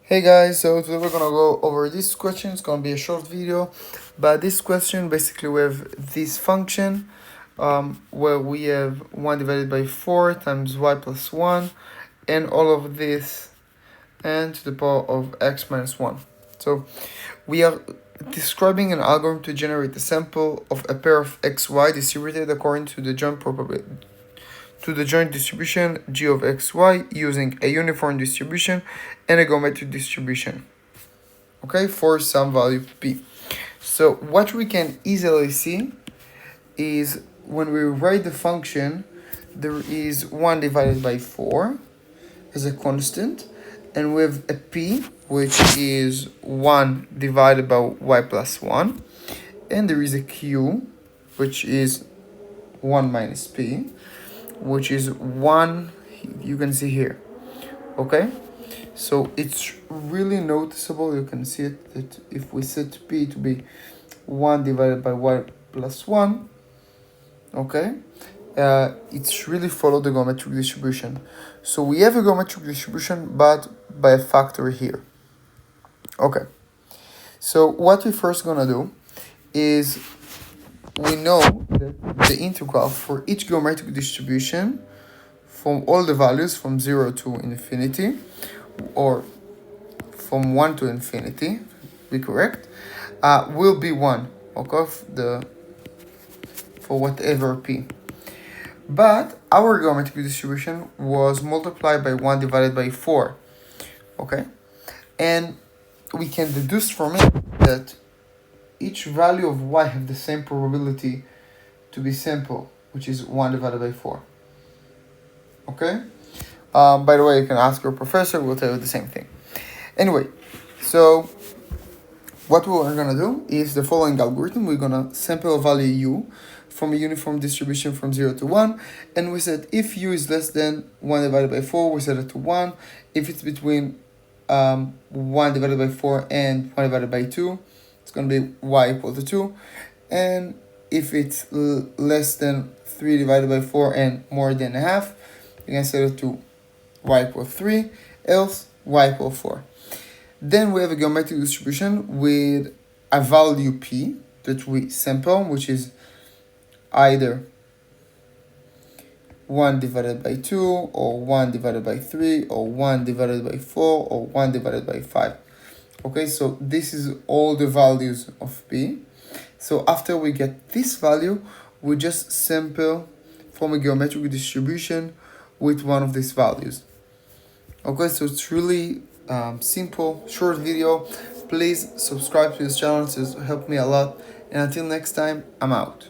Hey guys, so today we're gonna go over this question. It's gonna be a short video, but this question basically we have this function where we have 1 divided by 4 times y plus 1 and all of this and to the power of x minus 1. So we are describing an algorithm to generate a sample of a pair of xy distributed according to the joint distribution g of xy using a uniform distribution and a geometric distribution, okay, for some value p. So what we can easily see is when we write the function, there is 1 divided by 4 as a constant, and we have a p, which is 1 divided by y plus 1, and there is a q, which is 1 minus p, which is 1, you can see here, okay? So it's really noticeable, you can see it, that if we set p to be 1 divided by y plus 1, okay, it's really follow the geometric distribution. So we have a geometric distribution, but by a factor here, okay? So what we're first gonna do is we know that the integral for each geometric distribution from all the values from 0 to infinity or from 1 to infinity, be correct, will be 1, okay, for whatever p. But our geometric distribution was multiplied by 1 divided by 4, okay? And we can deduce from it that each value of y have the same probability to be simple, which is 1 divided by 4. Okay? By the way, you can ask your professor, we'll tell you the same thing. Anyway, so what we're going to do is the following algorithm. We're going to sample a value u from a uniform distribution from 0 to 1. And we said if u is less than 1 divided by 4, we set it to 1. If it's between 1 divided by 4 and 1 divided by 2, it's going to be y equal to 2. And if it's less than 3 divided by 4 and more than a half, you can set it to y equal 3, else y equal 4. Then we have a geometric distribution with a value p that we sample, which is either 1 divided by 2, or 1 divided by 3, or 1 divided by 4, or 1 divided by 5. Okay, so this is all the values of p. So after we get this value, we just sample from a geometric distribution with one of these values. Okay, so it's really simple, short video. Please subscribe to this channel, to help me a lot. And until next time, I'm out.